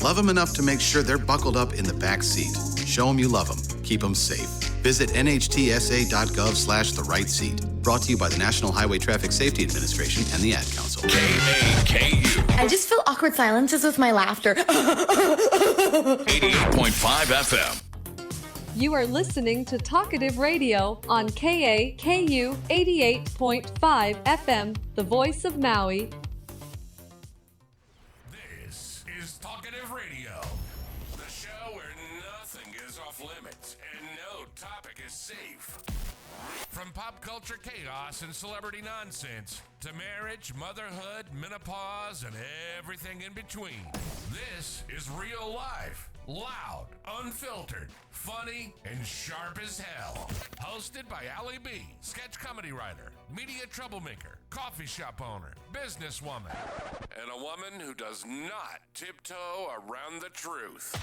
Love them enough to make sure they're buckled up in the back seat. Show them you love them. Keep them safe. Visit nhtsa.gov/the right seat. Brought to you by the National Highway Traffic Safety Administration and the Ad Council. KAKU. I just feel awkward silences with my laughter. 88.5 FM. You are listening to Talkative Radio on KAKU 88.5 FM, the voice of Maui. This is Talkative Radio, the show where nothing is off limits and no topic is safe. From pop culture chaos and celebrity nonsense to marriage, motherhood, menopause, and everything in between. This is real life, loud, unfiltered, funny, and sharp as hell. Hosted by Allie B, sketch comedy writer, media troublemaker, coffee shop owner, businesswoman, and a woman who does not tiptoe around the truth.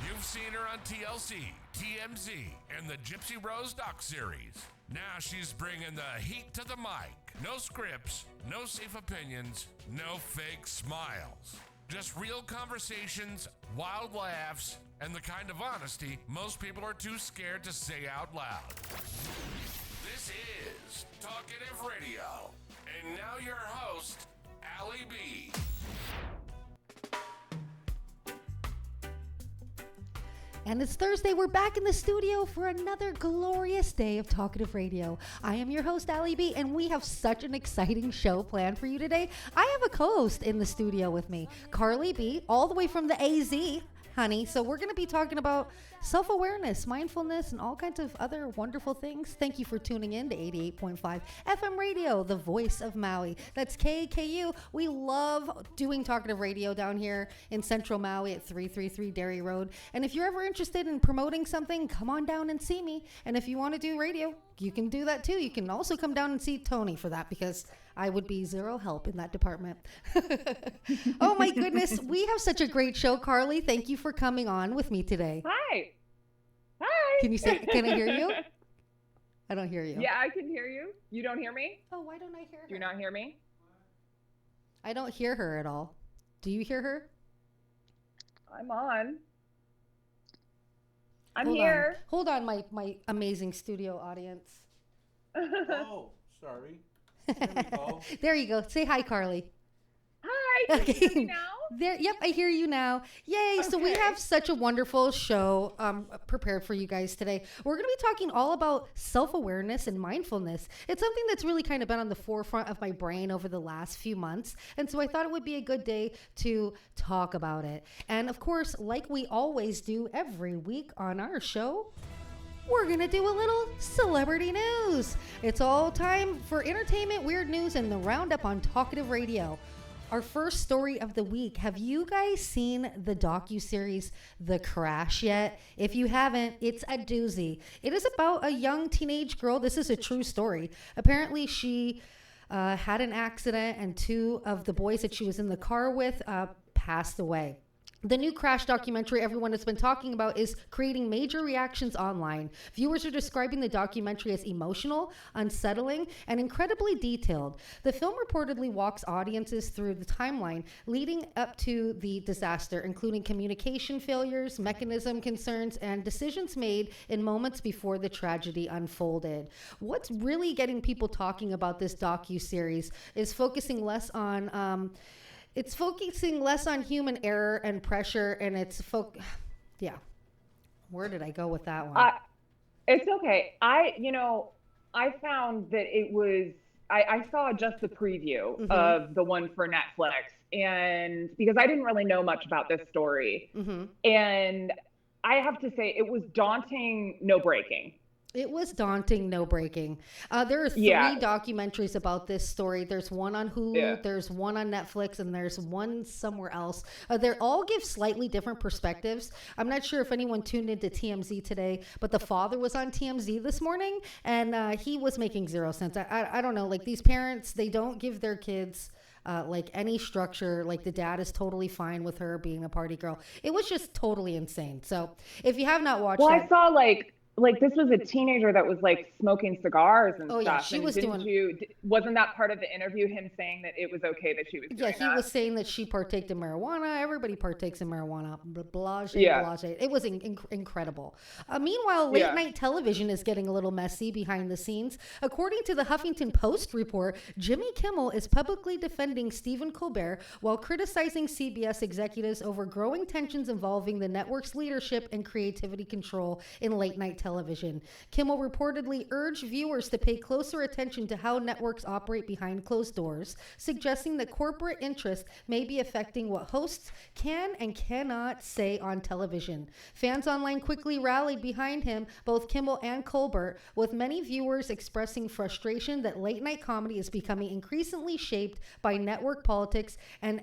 You've seen her on TLC, TMZ, and the Gypsy Rose doc series. Now she's bringing the heat to the mic. No scripts, no safe opinions, no fake smiles. Just real conversations, wild laughs, and the kind of honesty most people are too scared to say out loud. This is Talkative Radio. And now your host, Allie B. And it's Thursday. We're back in the studio for another glorious day of Talkative Radio. I am your host, Allie B, and we have such an exciting show planned for you today. I have a co-host in the studio with me, Carly B, all the way from the AZ, honey. So we're going to be talking about self-awareness, mindfulness, and all kinds of other wonderful things. Thank you for tuning in to 88.5 FM Radio, the voice of Maui. That's KAKU. We love doing Talkative Radio down here in Central Maui at 333 Dairy Road. And if you're ever interested in promoting something, come on down and see me. And if you want to do radio, you can do that too. You can also come down and see Tony for that, because I would be zero help in that department. Oh my goodness. We have such a great show, Carly. Thank you for coming on with me today. Hi. Can I hear you? I don't hear you. Yeah, I can hear you. You don't hear me? Oh, why don't I hear her? Do you not hear me? I don't hear her at all. Do you hear her? I'm on. Hold here. Hold on, my amazing studio audience. Oh, sorry. There we go. There you go. Say hi, Carly. Hi. Can you hear me now? Yep, I hear you now. Yay. Okay. So we have such a wonderful show prepared for you guys today. We're going to be talking all about self-awareness and mindfulness. It's something that's really kind of been on the forefront of my brain over the last few months. And so I thought it would be a good day to talk about it. And of course, like we always do every week on our show, we're going to do a little celebrity news. It's all time for entertainment, weird news, and the Roundup on Talkative Radio. Our first story of the week. Have you guys seen the docuseries The Crash yet? If you haven't, it's a doozy. It is about a young teenage girl. This is a true story. Apparently, she had an accident, and two of the boys that she was in the car with passed away. The new Crash documentary everyone has been talking about is creating major reactions online. Viewers are describing the documentary as emotional, unsettling, and incredibly detailed. The film reportedly walks audiences through the timeline leading up to the disaster, including communication failures, mechanism concerns, and decisions made in moments before the tragedy unfolded. What's really getting people talking about this docuseries is focusing less on human error and pressure, and yeah. Where did I go with that one? It's okay. I found that it was, I saw just the preview of the one for Netflix, and because I didn't really know much about this story. And I have to say it was daunting, no breaking. It was daunting, no breaking. There are three documentaries about this story. There's one on Hulu, there's one on Netflix, and there's one somewhere else. They all give slightly different perspectives. I'm not sure if anyone tuned into TMZ today, but the father was on TMZ this morning, and he was making zero sense. I don't know, like these parents, they don't give their kids like any structure. Like the dad is totally fine with her being a party girl. It was just totally insane. So if you have not watched I saw like like this was a teenager that was like smoking cigars and stuff. Yeah, she and was wasn't that part of the interview, him saying that it was okay that she was doing he was saying that she partaked in marijuana. Everybody partakes in marijuana. Blase. It was incredible. Meanwhile, late night television is getting a little messy behind the scenes. According to the Huffington Post report, Jimmy Kimmel is publicly defending Stephen Colbert while criticizing CBS executives over growing tensions involving the network's leadership and creativity control in late night television. Kimmel reportedly urged viewers to pay closer attention to how networks operate behind closed doors, suggesting that corporate interests may be affecting what hosts can and cannot say on television. Fans online quickly rallied behind him, both Kimmel and Colbert, with many viewers expressing frustration that late night comedy is becoming increasingly shaped by network politics and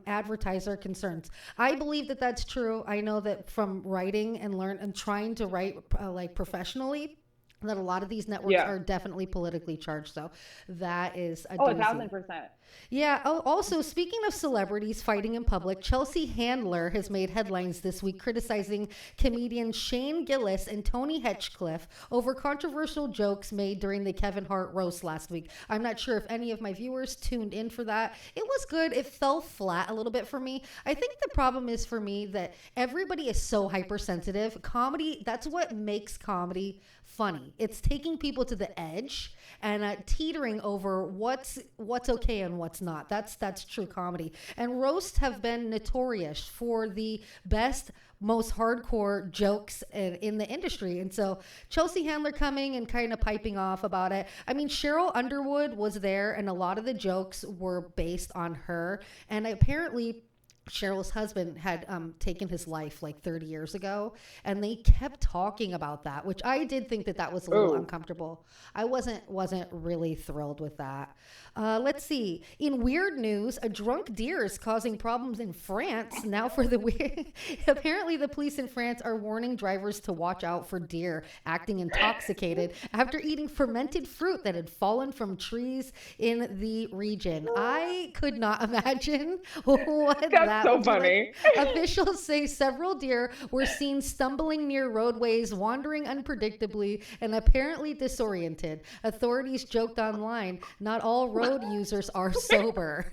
advertiser concerns. I believe that that's true. I know that from writing and trying to write like professionally, that a lot of these networks are definitely politically charged. So that is a doozy. 1,000%. Yeah. Oh, also, speaking of celebrities fighting in public, Chelsea Handler has made headlines this week criticizing comedians Shane Gillis and Tony Hinchcliffe over controversial jokes made during the Kevin Hart roast last week. I'm not sure if any of my viewers tuned in for that. It was good. It fell flat a little bit for me. I think the problem is for me that everybody is so hypersensitive. Comedy, that's what makes comedy funny. It's taking people to the edge and teetering over what's okay and what's not. That's true comedy. And roasts have been notorious for the best, most hardcore jokes in the industry. And so Chelsea Handler coming and kind of piping off about it. I mean, Cheryl Underwood was there and a lot of the jokes were based on her. And apparently Cheryl's husband had taken his life like 30 years ago, and they kept talking about that, which I did think that was a little uncomfortable. I wasn't really thrilled with that. Let's see. In weird news, a drunk deer is causing problems in France. Now for the weird. Apparently, the police in France are warning drivers to watch out for deer acting intoxicated after eating fermented fruit that had fallen from trees in the region. I could not imagine what That's so funny. Like. Officials say several deer were seen stumbling near roadways, wandering unpredictably, and apparently disoriented. Authorities joked online, not all road users are sober.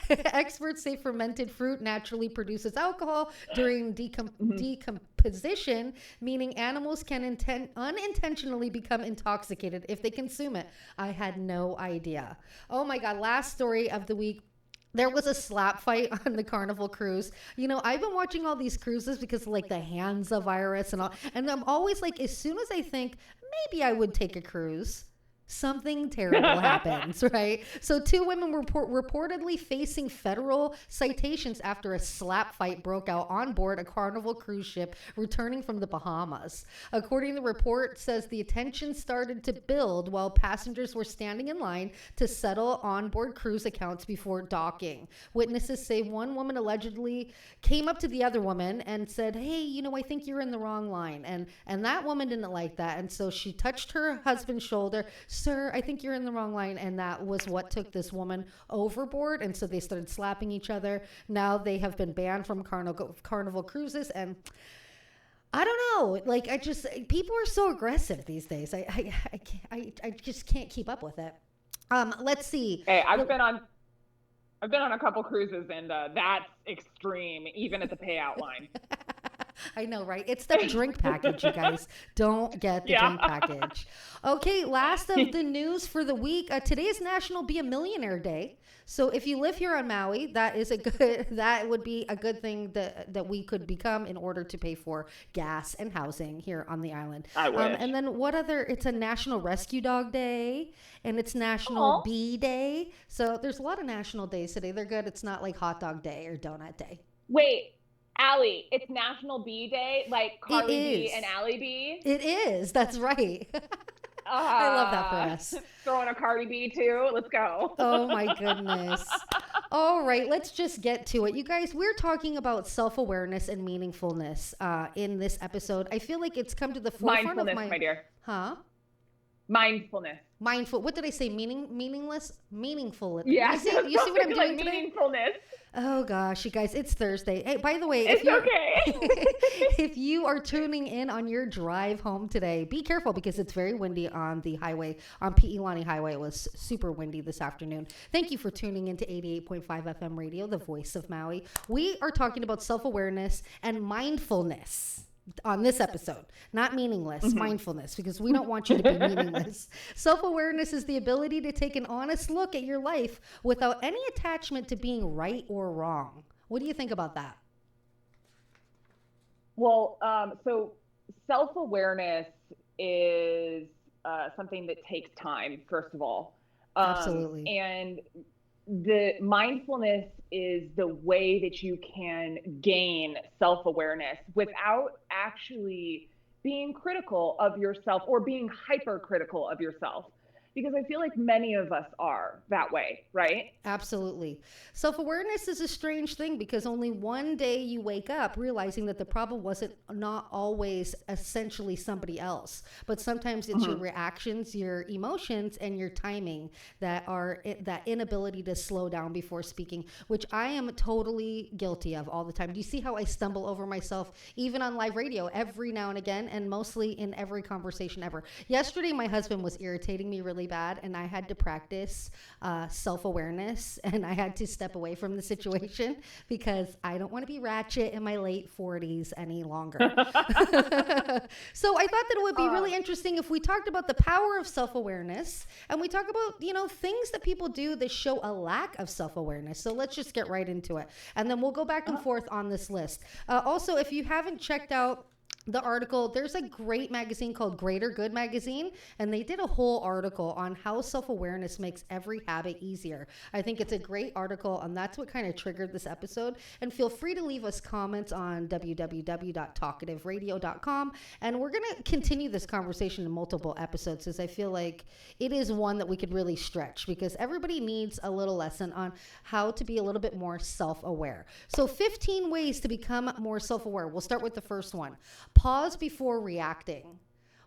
Experts say fermented fruit naturally produces alcohol during decomposition, meaning animals can unintentionally become intoxicated if they consume it. I had no idea. Oh my God, last story of the week. There was a slap fight on the Carnival cruise. You know, I've been watching all these cruises because of like the Hansa virus and all. And I'm always like, as soon as I think maybe I would take a cruise, something terrible happens, right? So 2 women were reportedly facing federal citations after a slap fight broke out on board a Carnival cruise ship returning from the Bahamas. According to the report, says the tension started to build while passengers were standing in line to settle onboard cruise accounts before docking. Witnesses say one woman allegedly came up to the other woman and said, "Hey, you know, I think you're in the wrong line." And that woman didn't like that. And so she touched her husband's shoulder. "Sir, I think you're in the wrong line." And that was what took this woman overboard. And so they started slapping each other. Now they have been banned from Carnival cruises. And I don't know. Like, people are so aggressive these days. I just can't keep up with it. Let's see. Hey, I've been on a couple cruises, and that's extreme, even at the payout line. I know, right? It's the drink package, you guys. Don't get the drink package. Okay, last of the news for the week. Today is National Be a Millionaire Day. So if you live here on Maui, that would be a good thing that we could become in order to pay for gas and housing here on the island. I wish. And then it's a National Rescue Dog Day, and it's National Bee Day. So there's a lot of national days today. They're good. It's not like Hot Dog Day or Donut Day. Wait. Allie, it's National Bee Day, like Carly Bee and Allie Bee. It is. That's right. I love that for us. Throwing a Cardi B too. Let's go. Oh my goodness. All right, let's just get to it. You guys, we're talking about self-awareness and meaningfulness in this episode. I feel like it's come to the forefront mindfulness, of my dear. Huh? Mindfulness. Mindful. What did I say? Meaningless? Meaningful. Yeah. You see what I'm doing today? Meaningfulness. Oh gosh, you guys, it's Thursday. Hey, by the way, It's okay. if you are tuning in on your drive home today, be careful because it's very windy on the highway, on Pi'ilani Highway. It was super windy this afternoon. Thank you for tuning into 88.5 FM radio, the voice of Maui. We are talking about self-awareness and mindfulness on this episode, not meaningless, mindfulness, because we don't want you to be meaningless. Self-awareness is the ability to take an honest look at your life without any attachment to being right or wrong. What do you think about that? Well, so self-awareness is something that takes time, first of all. Absolutely. And the mindfulness is the way that you can gain self-awareness without actually being critical of yourself or being hypercritical of yourself. Because I feel like many of us are that way, right? Absolutely. Self-awareness is a strange thing because only one day you wake up realizing that the problem wasn't not always essentially somebody else, but sometimes it's your reactions, your emotions, and your timing that are that inability to slow down before speaking, which I am totally guilty of all the time. Do you see how I stumble over myself even on live radio every now and again, and mostly in every conversation ever? Yesterday, my husband was irritating me really bad, and I had to practice self-awareness, and I had to step away from the situation because I don't want to be ratchet in my late 40s any longer. So I thought that it would be really interesting if we talked about the power of self-awareness, and we talk about, things that people do that show a lack of self-awareness. So let's just get right into it, and then we'll go back and forth on this list. Also, if you haven't checked out the article, there's a great magazine called Greater Good Magazine, and they did a whole article on how self-awareness makes every habit easier. I think it's a great article, and that's what kind of triggered this episode. And feel free to leave us comments on www.talkativeradio.com, and we're going to continue this conversation in multiple episodes because I feel like it is one that we could really stretch because everybody needs a little lesson on how to be a little bit more self-aware. So 15 ways to become more self-aware. We'll start with the first one. Pause before reacting.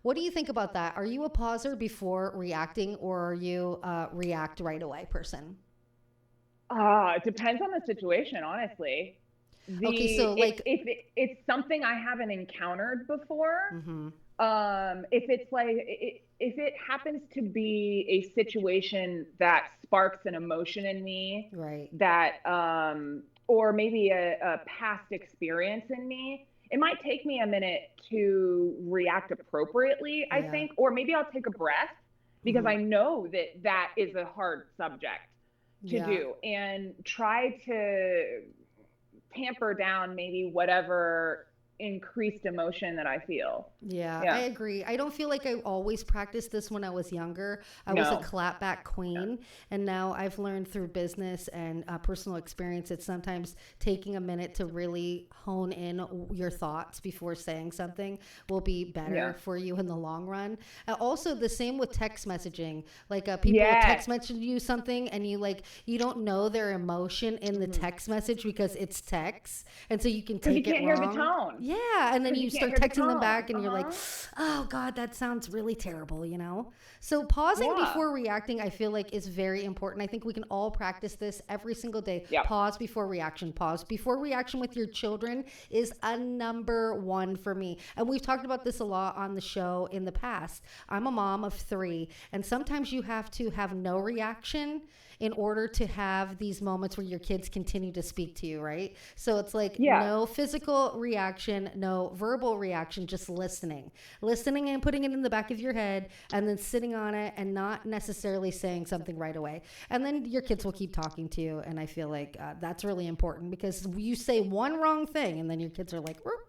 What do you think about that? Are you a pauser before reacting, or are you a react right away person? It depends on the situation, honestly. Okay, so like if it's something I haven't encountered before, if it's like if it happens to be a situation that sparks an emotion in me, right, that or maybe a past experience in me, it might take me a minute to react appropriately, I think, or maybe I'll take a breath because I know that that is a hard subject to do, and try to tamper down maybe whatever increased emotion that I feel. Yeah, I agree. I don't feel like I always practiced this when I was younger. I was a clapback queen, and now I've learned through business and personal experience that sometimes taking a minute to really hone in your thoughts before saying something will be better for you in the long run. Also, the same with text messaging. Like people will text message you something, and you don't know their emotion in the text message because it's text, and so you can take it wrong. You can't hear the tone. Yeah, and then you start texting them back, and you're like, oh God, that sounds really terrible, So pausing before reacting, I feel like, is very important. I think we can all practice this every single day. Pause before reaction. Pause before reaction with your children is a number one for me. And we've talked about this a lot on the show in the past. I'm a mom of 3, and sometimes you have to have no reaction in order to have these moments where your kids continue to speak to you, right? So it's like no physical reaction, no verbal reaction, just listening and putting it in the back of your head, and then sitting on it and not necessarily saying something right away. And then your kids will keep talking to you. And I feel like that's really important because you say one wrong thing and then your kids are like, whoop.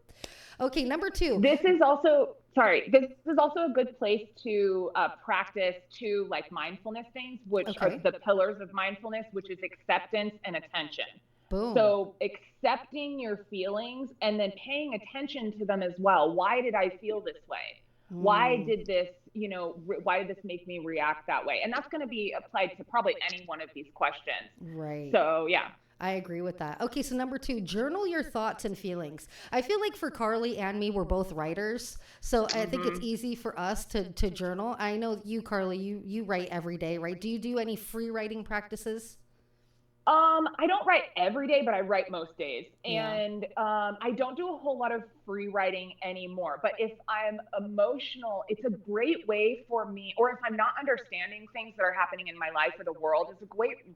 Okay, number 2. This is also a good place to practice 2 like mindfulness things, which are the pillars of mindfulness, which is acceptance and attention. Boom. So accepting your feelings and then paying attention to them as well. Why did I feel this way? Why did this, why did this make me react that way? And that's going to be applied to probably any one of these questions. Right. So, yeah. I agree with that. Okay, so number 2, journal your thoughts and feelings. I feel like for Carly and me, we're both writers, so I think it's easy for us to journal. I know you, Carly, you write every day, right? Do you do any free writing practices? I don't write every day, but I write most days. Yeah. And I don't do a whole lot of free writing anymore. But if I'm emotional, it's a great way for me, or if I'm not understanding things that are happening in my life or the world, it's a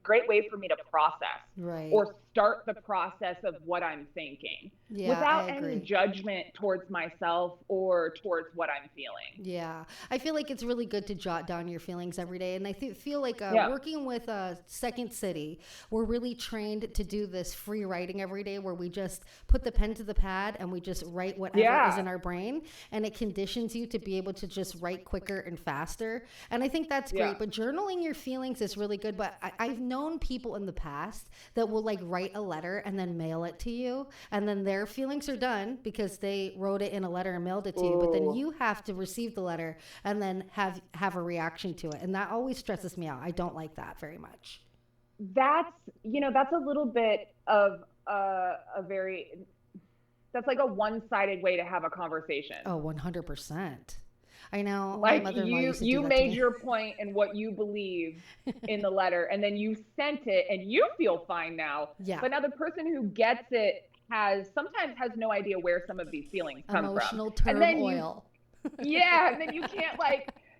great way for me to process Right. or start the process of what I'm thinking Yeah, without I agree. any judgment towards myself or towards what I'm feeling. Yeah, I feel like it's really good to jot down your feelings every day. And I feel like Yeah. working with Second City, we're really trained to do this free writing every day where we just put the pen to the pad and we just write whatever Yeah. is in our brain. And it conditions you to be able to just write quicker and faster. And I think that's great. Yeah. But journaling your feelings is really good. But I've known people in the past that will like write a letter and then mail it to you. And then their feelings are done because they wrote it in a letter and mailed it to you. But then you have to receive the letter and then have a reaction to it. And that always stresses me out. I don't like that very much. That's a little bit of that's like a one-sided way to have a conversation. Oh, 100%. I know. Like my mother-in-law used to do you that to made me. your point and what you believe in the letter, and then you sent it and you feel fine now. Yeah. But now the person who gets it sometimes has no idea where some of these feelings come Emotional from. And then turmoil. yeah, and then you can't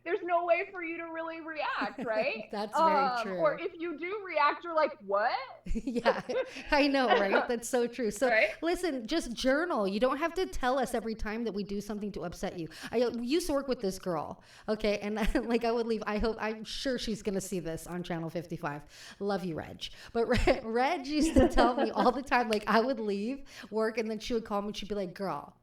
there's no way for you to really react, right? That's very true. Or if you do react, you're like, what? Yeah, I know, right? That's so true. So Right? listen, just journal. You don't have to tell us every time that we do something to upset you. I used to work with this girl, okay? And I would leave. I'm sure she's going to see this on Channel 55. Love you, Reg. But Reg used to tell me all the time, like I would leave work and then she would call me and she'd be like, girl,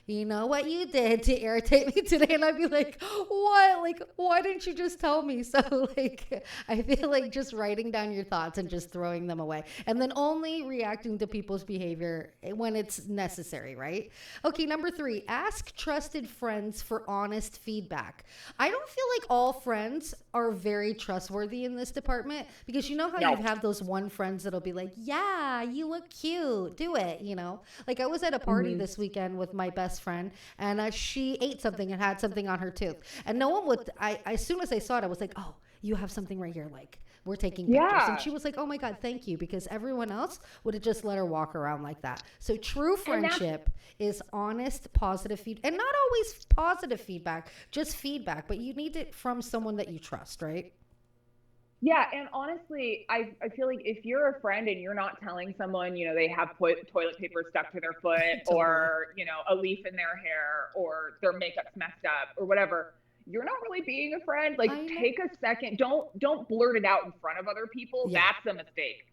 you know what you did to irritate me today? And I'd be like, what? Like, why didn't you just tell me? So like, I feel like just writing down your thoughts and just throwing them away and then only reacting to people's behavior when it's necessary, right? Okay, number 3, ask trusted friends for honest feedback. I don't feel like all friends are very trustworthy in this department because you know how No. you have those one friends that'll be like, yeah, you look cute, do it, you know? Like I was at a party this weekend with my best friend and she ate something and had something on her tooth and no one would, as soon as I saw it, I was like, oh, you have something right here, like we're taking pictures. Yeah. And she was like, oh my God, thank you, because everyone else would have just let her walk around like that. So true friendship is honest, positive feedback, and not always positive feedback, just feedback, but you need it from someone that you trust, right? Yeah, and honestly, I feel like if you're a friend and you're not telling someone, they have toilet paper stuck to their foot or, a leaf in their hair or their makeup's messed up or whatever, you're not really being a friend. Like, take a second. Don't blurt it out in front of other people. Yeah. That's a mistake.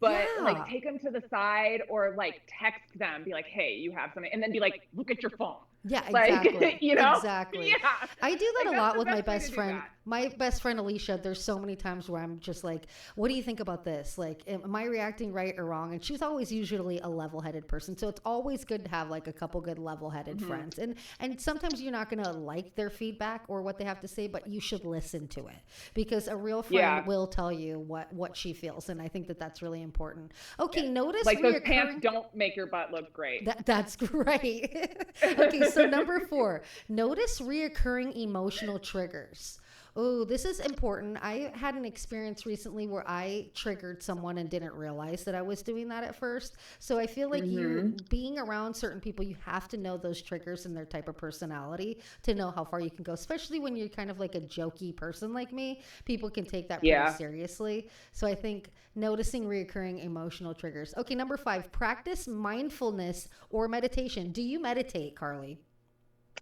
But Yeah. like, take them to the side or like text them, be like, hey, you have something. And then be like, look at your phone. Yeah, Like, exactly. Exactly. Yeah. Yeah. I do that Like, a that's lot the with my best way to best do friend. that. My best friend Alicia, there's so many times where I'm just like, what do you think about this? Like, am I reacting right or wrong? And she's always usually a level-headed person. So it's always good to have like a couple good level-headed friends. And sometimes you're not going to like their feedback or what they have to say, but you should listen to it because a real friend will tell you what she feels. And I think that that's really important. Okay, notice Like those pants don't make your butt look great. That's great. Okay, so number 4, notice reoccurring emotional triggers. Oh, this is important. I had an experience recently where I triggered someone and didn't realize that I was doing that at first. So I feel like you being around certain people, you have to know those triggers and their type of personality to know how far you can go, especially when you're kind of like a jokey person like me. People can take that pretty seriously. So I think noticing reoccurring emotional triggers. Okay, number 5, practice mindfulness or meditation. Do you meditate, Carly?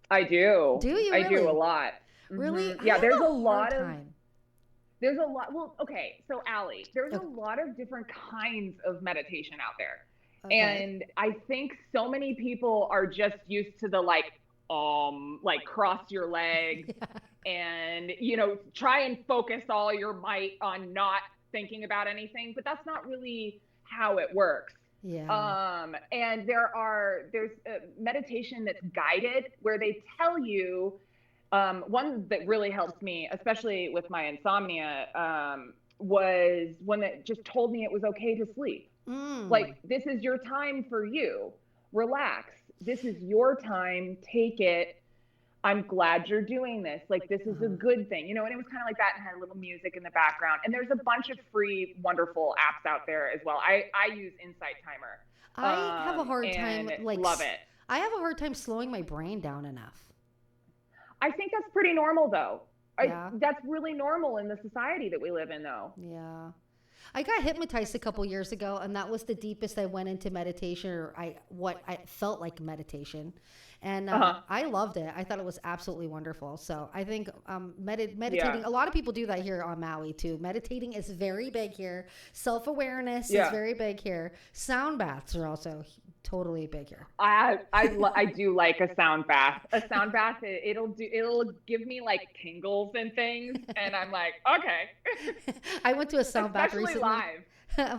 I do. Do you I really? do a lot. Really? Yeah, I have there's a hard lot of time. there's a lot. Well, okay, so Allie, there's a lot of different kinds of meditation out there. Okay. And I think so many people are just used to the like cross your legs and, try and focus all your might on not thinking about anything, but that's not really how it works. Yeah. And there's a meditation that's guided where they tell you, one that really helped me, especially with my insomnia, was one that just told me it was okay to sleep. Like, this is your time for you. Relax. This is your time. Take it. I'm glad you're doing this. Like, this is a good thing, you know, and it was kind of like that and had a little music in the background. And there's a bunch of free, wonderful apps out there as well. I use Insight Timer. I have a hard time, like, love it. I have a hard time slowing my brain down enough. I think that's pretty normal, though. Yeah. That's really normal in the society that we live in, though. Yeah. I got hypnotized a couple years ago, and that was the deepest I went into meditation, or what I felt like meditation. And I loved it. I thought it was absolutely wonderful. So I think meditating, a lot of people do that here on Maui too. Meditating is very big here. Self-awareness is very big here. Sound baths are also totally big here. I do like a sound bath. A sound bath, it'll give me like tingles and things, and I'm like, okay. I went to a sound bath recently. Live.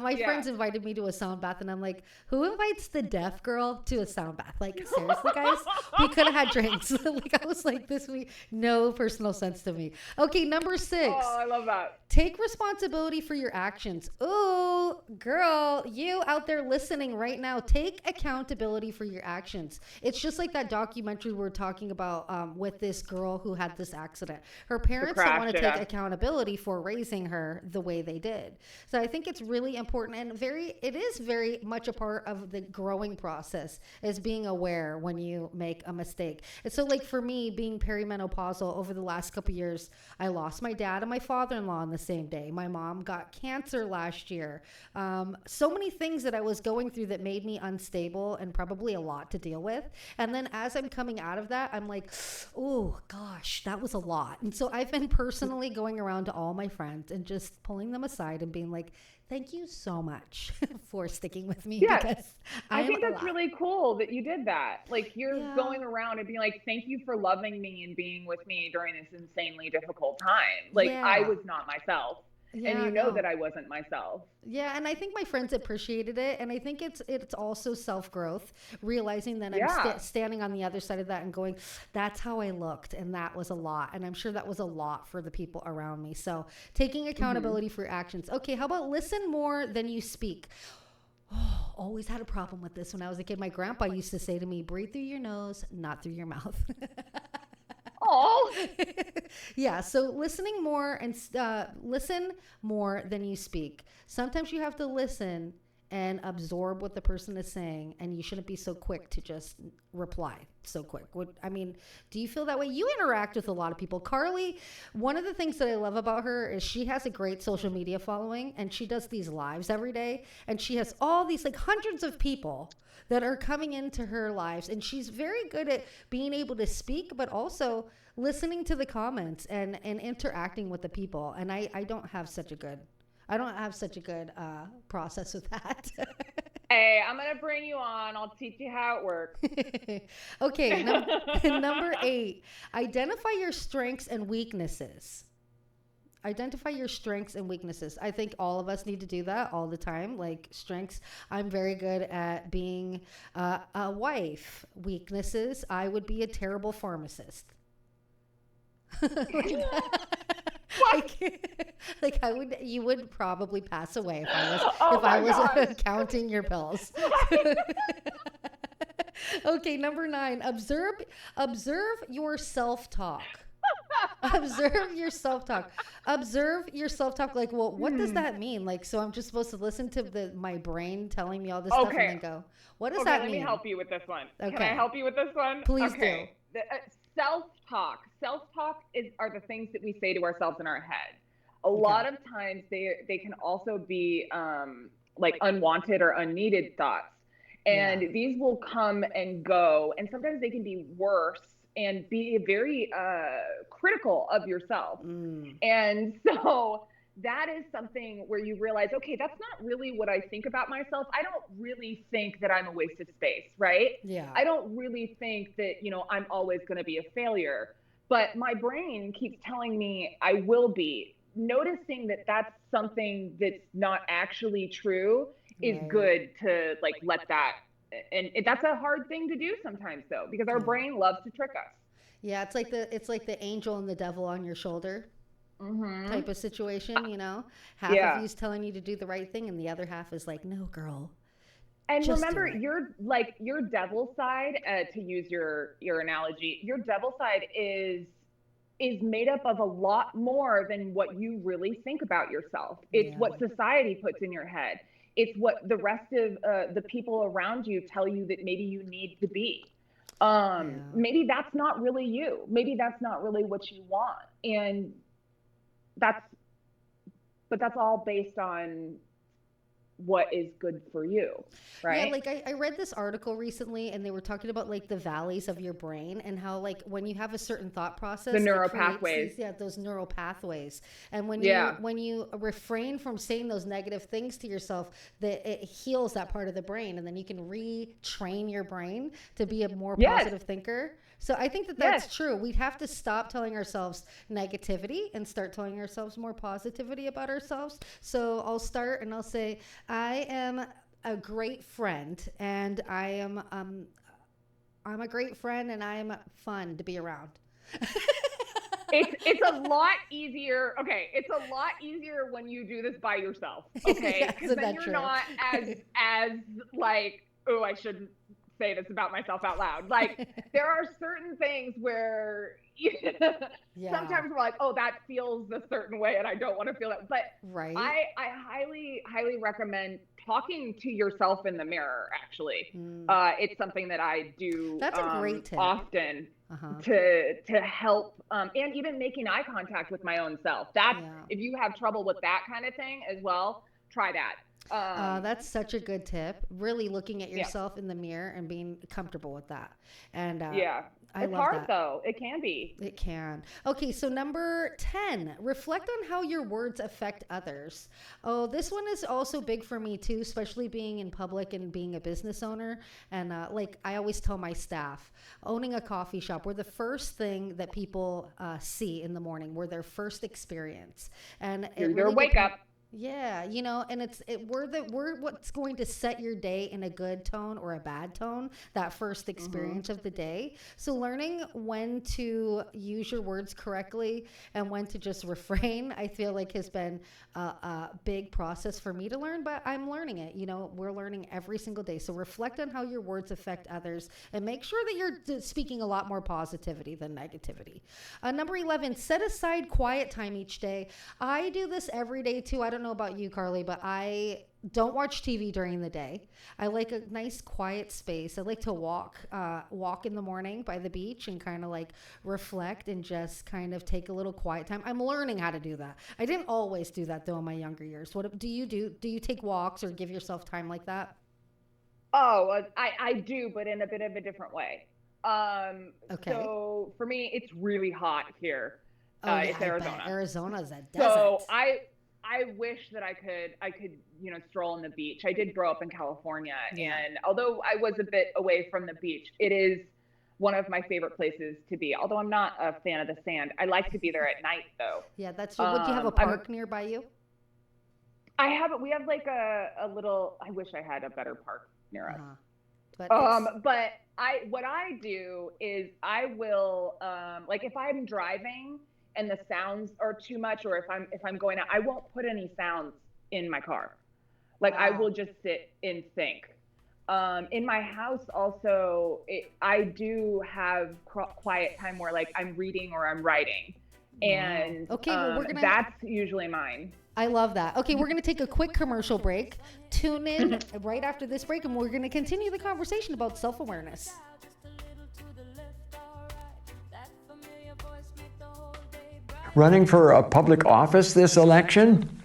My friends invited me to a sound bath, and I'm like, who invites the deaf girl to a sound bath? Like, seriously, guys? We could have had drinks. Like, I was like, this week, no personal sense to me. Okay, number 6. Oh, I love that. Take responsibility for your actions. Ooh, girl, you out there listening right now, take accountability for your actions. It's just like that documentary we were talking about with this girl who had this accident. Her parents don't want to take accountability for raising her the way they did. So I think it's really important, and it is very much a part of the growing process, is being aware when you make a mistake. And so, like, for me, being perimenopausal over the last couple of years, I lost my dad and my father-in-law on the same day. My mom got cancer last year. So many things that I was going through that made me unstable and probably a lot to deal with. And then as I'm coming out of that, I'm like, oh gosh, that was a lot. And so I've been personally going around to all my friends and just pulling them aside and being like, thank you so much for sticking with me. Yeah, because I think that's really cool that you did that. Like, you're going around and being like, thank you for loving me and being with me during this insanely difficult time. Like, I was not myself. And you know that I wasn't myself. Yeah, and I think my friends appreciated it, and I think it's also self-growth, realizing that I'm standing on the other side of that and going, that's how I looked, and that was a lot, and I'm sure that was a lot for the people around me. So taking accountability for actions. Okay, how about listen more than you speak? Oh, always had a problem with this when I was a kid. My grandpa used to say to me, breathe through your nose, not through your mouth. Oh, yeah. So listening more and listen more than you speak. Sometimes you have to listen and absorb what the person is saying, and you shouldn't be so quick to just reply so quick. Do you feel that way? You interact with a lot of people. Carly, one of the things that I love about her is she has a great social media following, and she does these lives every day, and she has all these like hundreds of people that are coming into her lives, and she's very good at being able to speak, but also listening to the comments and interacting with the people. And I don't have such a good process with that. Hey, I'm going to bring you on. I'll teach you how it works. Okay. Number 8, identify your strengths and weaknesses. Identify your strengths and weaknesses. I think all of us need to do that all the time. Like, strengths, I'm very good at being a wife. Weaknesses, I would be a terrible pharmacist. You would probably pass away if I was counting your pills. Okay, number 9, observe your self-talk. Observe your self-talk. Like, well, what does that mean? Like, so I'm just supposed to listen to my brain telling me all this stuff and then go, what does that mean? Let me help you with this one. Okay. Can I help you with this one? Please do. Self-talk are the things that we say to ourselves in our head. A lot of times they can also be like unwanted or unneeded thoughts. And these will come and go. And sometimes they can be worse and be very critical of yourself. And so that is something where you realize, okay, that's not really what I think about myself. I don't really think that I'm a waste of space, right? Yeah. I don't really think that, I'm always going to be a failure. But my brain keeps telling me I will be. Noticing that that's something that's not actually true is good to like let that. And that's a hard thing to do sometimes, though, because our brain loves to trick us. Yeah, it's like the angel and the devil on your shoulder. type of situation, you know? Half of you's telling you to do the right thing and the other half is like, no, girl. And remember, your devil side, to use your analogy, your devil side is made up of a lot more than what you really think about yourself. It's what society puts in your head. It's what the rest of the people around you tell you that maybe you need to be. Maybe that's not really you. Maybe that's not really what you want. And that's all based on what is good for you, right? Yeah, like I read this article recently and they were talking about like the valleys of your brain and how like when you have a certain thought process, the neural pathways. Those neural pathways. And when you refrain from saying those negative things to yourself, that it heals that part of the brain and then you can retrain your brain to be a more positive thinker. So I think that that's true. We have to stop telling ourselves negativity and start telling ourselves more positivity about ourselves. So I'll start and I'll say, I am a great friend and I'm a great friend and I am fun to be around. It's a lot easier. Okay. It's a lot easier when you do this by yourself. Okay. Because then you're not as like, oh, I shouldn't say this about myself out loud. Like there are certain things where sometimes we're like, oh, that feels a certain way and I don't want to feel that. But I highly recommend talking to yourself in the mirror, actually. It's something that I do That's a great tip. Often to help and even making eye contact with my own self. If you have trouble with that kind of thing as well, try that. That's such a good tip. Really looking at yourself in the mirror and being comfortable with that. And it's hard though. It can be. It can. Okay, so number 10, reflect on how your words affect others. Oh, this one is also big for me too, especially being in public and being a business owner. And like I always tell my staff, owning a coffee shop, we're the first thing that people see in the morning. We're their first experience. And you're their wake up. Yeah, you know, and we're what's going to set your day in a good tone or a bad tone, that first experience of the day. So learning when to use your words correctly and when to just refrain, I feel like has been a big process for me to learn, but I'm learning it. You know, we're learning every single day. So reflect on how your words affect others and make sure that you're speaking a lot more positivity than negativity. Number 11, set aside quiet time each day. I do this every day too. I don't know about you, Carly, but I don't watch TV during the day. I like a nice quiet space. I like to walk in the morning by the beach and kind of like reflect and just kind of take a little quiet time. I'm learning how to do that. I didn't always do that though in my younger years. What do you do? Do you take walks or give yourself time like that? Oh, I do, but in a bit of a different way. Okay. So for me, it's really hot here. It's Arizona. Arizona's a desert. So I wish that I could, you know, stroll on the beach. I did grow up in California, and although I was a bit away from the beach, it is one of my favorite places to be. Although I'm not a fan of the sand, I like to be there at night, though. Yeah, that's true. Would you have a park nearby you? I have it. We have like a little. I wish I had a better park near us. But what I do is I will like if I'm driving and the sounds are too much, or if I'm going out, I won't put any sounds in my car. Like I will just sit and think. In my house also, I do have quiet time where like I'm reading or I'm writing. And that's usually mine. I love that. Okay, we're going to take a quick commercial break. Tune in right after this break, and we're going to continue the conversation about self-awareness. Running for a public office this election?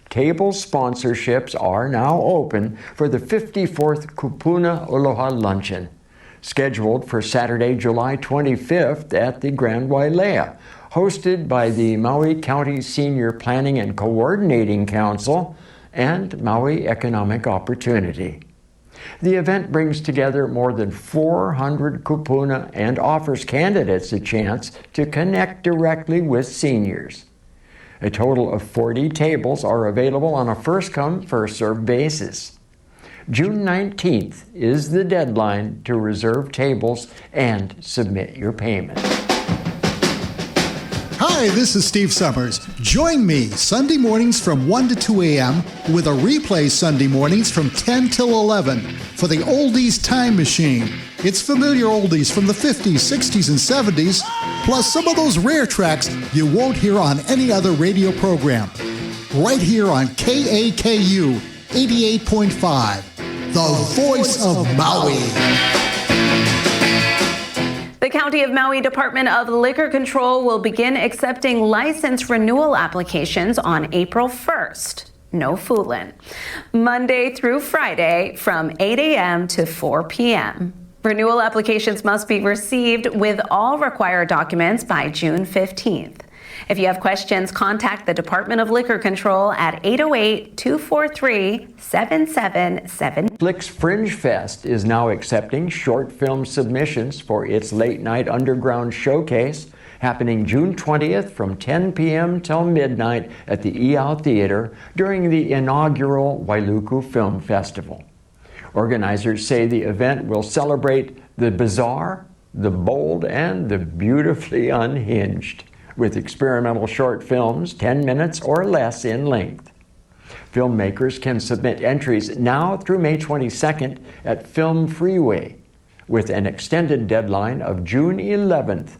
Table sponsorships are now open for the 54th Kupuna Aloha Luncheon, scheduled for Saturday, July 25th at the Grand Wailea, hosted by the Maui County Senior Planning and Coordinating Council and Maui Economic Opportunity. The event brings together more than 400 kupuna and offers candidates a chance to connect directly with seniors. A total of 40 tables are available on a first-come, first-served basis. June 19th is the deadline to reserve tables and submit your payment. Hi, this is Steve Summers. Join me Sunday mornings from 1 to 2 a.m. with a replay Sunday mornings from 10 till 11 for the Oldies Time Machine. It's familiar oldies from the 50s, 60s, and 70s, plus some of those rare tracks you won't hear on any other radio program. Right here on KAKU 88.5, the voice of Maui. The County of Maui Department of Liquor Control will begin accepting license renewal applications on April 1st. No foolin'. Monday through Friday from 8 a.m. to 4 p.m. Renewal applications must be received with all required documents by June 15th. If you have questions, contact the Department of Liquor Control at 808-243-7777. Netflix Fringe Fest is now accepting short film submissions for its late night underground showcase happening June 20th from 10 p.m. till midnight at the Iao Theater during the inaugural Wailuku Film Festival. Organizers say the event will celebrate the bizarre, the bold, and the beautifully unhinged, with experimental short films 10 minutes or less in length. Filmmakers can submit entries now through May 22nd at Film Freeway, with an extended deadline of June 11th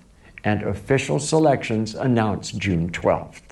and official selections announced June 12th.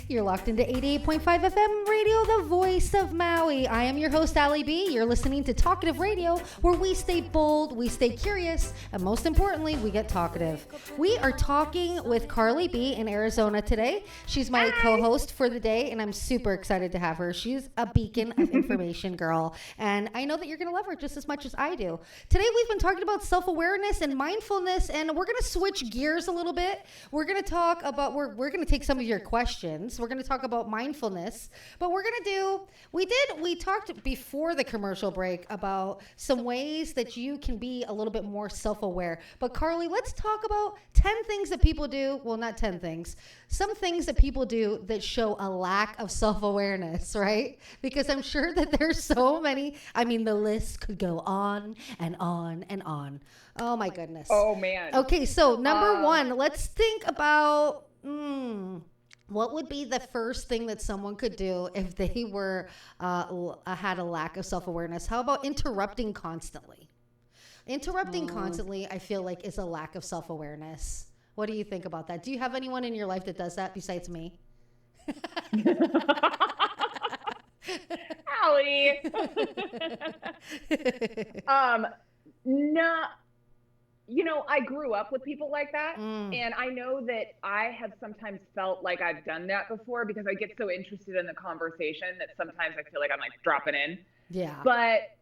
You're locked into 88.5 FM Radio, the voice of Maui. I am your host, Allie B. You're listening to Talkative Radio, where we stay bold, we stay curious, and most importantly, we get talkative. We are talking with Carly B in Arizona today. She's my co-host for the day, and I'm super excited to have her. She's a beacon of information, girl, and I know that you're going to love her just as much as I do. Today, we've been talking about self-awareness and mindfulness, and we're going to switch gears a little bit. We're going to talk about, we're going to take some of your questions. We're going to talk about mindfulness, but we're going to we talked before the commercial break about some ways that you can be a little bit more self-aware. But Carly, let's talk about 10 things that people do. Well, not 10 things. Some things that people do that show a lack of self-awareness, right? Because I'm sure that there's so many. I mean, the list could go on and on and on. Oh my goodness. Oh man. Okay, so number one, let's think about what would be the first thing that someone could do if they were had a lack of self-awareness? How about interrupting constantly? Interrupting constantly, I feel like, is a lack of self-awareness. What do you think about that? Do you have anyone in your life that does that besides me? Allie. No. You know, I grew up with people like that, and I know that I have sometimes felt like I've done that before because I get so interested in the conversation that sometimes I feel like I'm like dropping in. Yeah. But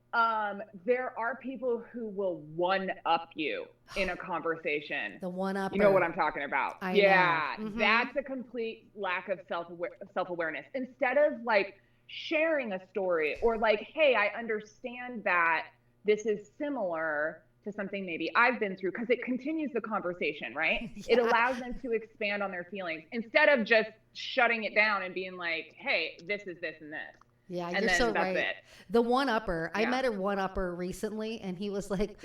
there are people who will one-up you in a conversation. The one-upper. You know what I'm talking about. I know. That's a complete lack of self-awareness. Instead of like sharing a story or like, hey, I understand that this is similar to something maybe I've been through, because it continues the conversation, right? Yeah. It allows them to expand on their feelings instead of just shutting it down and being like, hey, this is this and this. Yeah, and you're so right. It. The one-upper. Yeah. I met a one-upper recently, and he was like,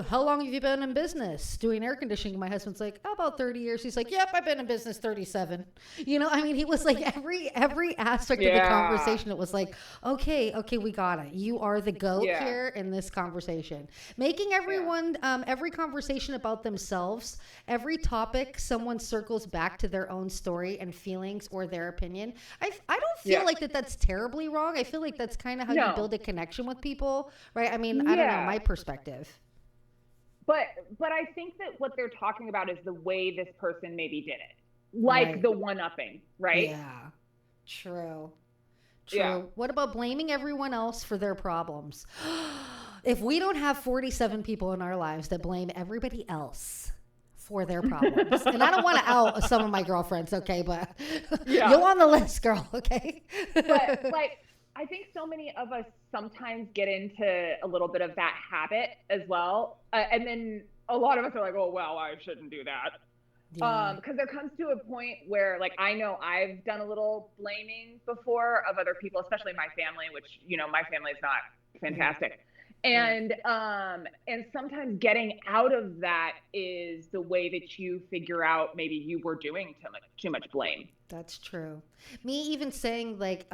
how long have you been in business doing air conditioning? My husband's like, about 30 years. He's like, yep, I've been in business 37. You know, I mean, he was like, every aspect of the conversation, it was like, okay, we got it. You are the GOAT here in this conversation. Making everyone, every conversation about themselves, every topic, someone circles back to their own story and feelings or their opinion. I don't feel like that's terribly wrong. I feel like that's kind of how you build a connection with people, right? I mean, I don't know, my perspective. But I think that what they're talking about is the way this person maybe did it. Like the one-upping, right? Yeah, true. Yeah. What about blaming everyone else for their problems? If we don't have 47 people in our lives that blame everybody else for their problems, and I don't want to out some of my girlfriends, okay, but you're on the list, girl, okay? But like, I think so many of us sometimes get into a little bit of that habit as well. And then a lot of us are like, oh, well, I shouldn't do that. Because there comes to a point where, like, I know I've done a little blaming before of other people, especially my family, which, you know, my family is not fantastic. And sometimes getting out of that is the way that you figure out maybe you were doing too much blame. That's true. Me even saying like,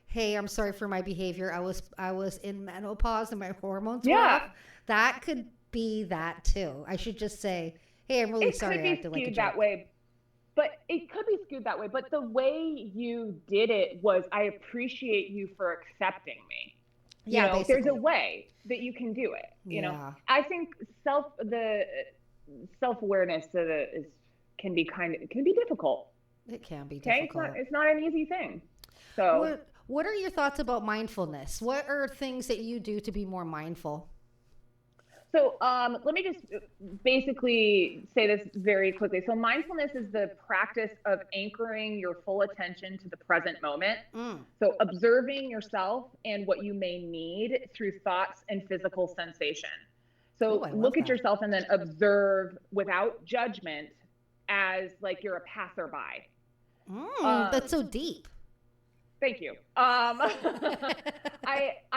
hey, I'm sorry for my behavior. I was in menopause and my hormones were off. That could be that too. I should just say, hey, I'm really sorry I acted like a jerk. That way. But it could be skewed that way. But the way you did it was, I appreciate you for accepting me. Yeah, you know, there's a way that you can do it. You know, I think self-awareness can be difficult. It can be difficult. It's not an easy thing. So what are your thoughts about mindfulness? What are things that you do to be more mindful? So let me just basically say this very quickly. So mindfulness is the practice of anchoring your full attention to the present moment. So observing yourself and what you may need through thoughts and physical sensation. So look at yourself and then observe without judgment as like you're a passerby. That's so deep. Thank you. I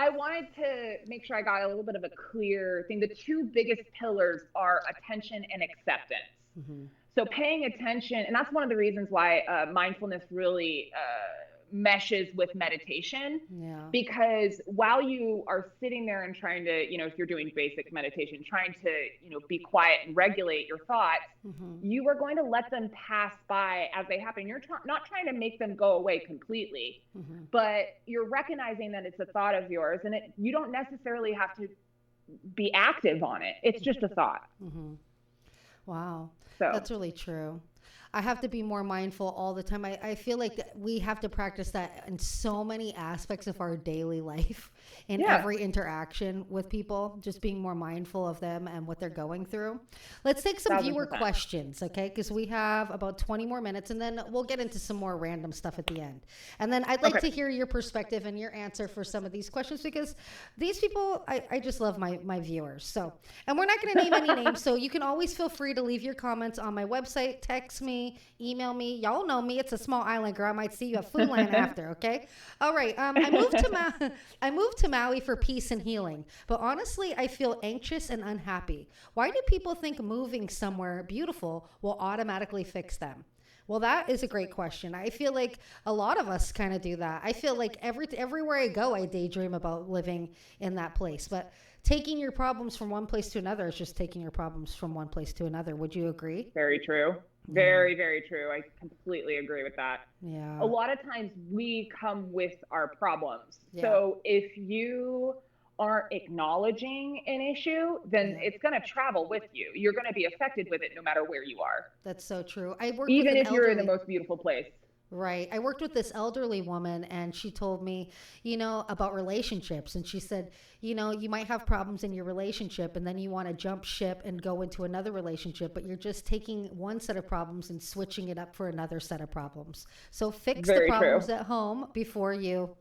wanted to make sure I got a little bit of a clear thing. The two biggest pillars are attention and acceptance. Mm-hmm. So paying attention, and that's one of the reasons why mindfulness really meshes with meditation. Yeah. Because while you are sitting there and trying to, if you're doing basic meditation, trying to, be quiet and regulate your thoughts, you are going to let them pass by as they happen. You're not trying to make them go away completely, but you're recognizing that it's a thought of yours, and you don't necessarily have to be active on it. It's just a thought. Wow. So that's really true. I have to be more mindful all the time. I feel like we have to practice that in so many aspects of our daily life, in every interaction with people, just being more mindful of them and what they're going through. Let's take some viewer questions, okay? Because we have about 20 more minutes, and then we'll get into some more random stuff at the end. And then I'd like to hear your perspective and your answer for some of these questions, because these people, I just love my viewers. So, and we're not going to name any names, so you can always feel free to leave your comments on my website, text me, email me. Y'all know me. It's a small island, girl. I might see you at Food Line after, okay? All right. I moved to Maui for peace and healing, but honestly, I feel anxious and unhappy. Why do people think moving somewhere beautiful will automatically fix them? Well, that is a great question. I feel like a lot of us kind of do that. I feel like everywhere I go, I daydream about living in that place. But taking your problems from one place to another is just taking your problems from one place to another. Would you agree? Very true. Very, very true. I completely agree with that. Yeah. A lot of times we come with our problems. Yeah. So if you aren't acknowledging an issue, then it's going to travel with you. You're going to be affected with it no matter where you are. That's so true. Even if you're in the most beautiful place. Right. I worked with this elderly woman, and she told me, about relationships. And she said, you might have problems in your relationship, and then you want to jump ship and go into another relationship, but you're just taking one set of problems and switching it up for another set of problems. So fix the problems at home before you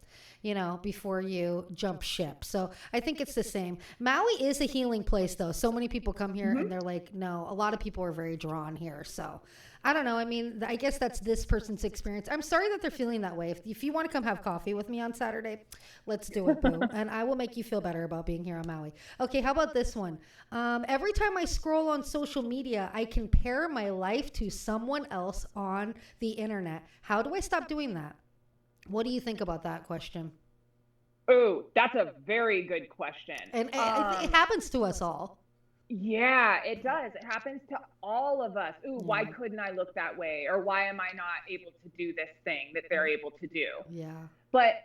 jump ship. So I think it's the same. Maui is a healing place, though. So many people come here and they're like, no, a lot of people are very drawn here. So I don't know. I mean, I guess that's this person's experience. I'm sorry that they're feeling that way. If you want to come have coffee with me on Saturday, let's do it, boo. And I will make you feel better about being here on Maui. Okay, how about this one? Every time I scroll on social media, I compare my life to someone else on the internet. How do I stop doing that? What do you think about that question? Oh, that's a very good question. And it happens to us all. Yeah, it does. It happens to all of us. Ooh, why couldn't I look that way? Or why am I not able to do this thing that they're able to do? Yeah. But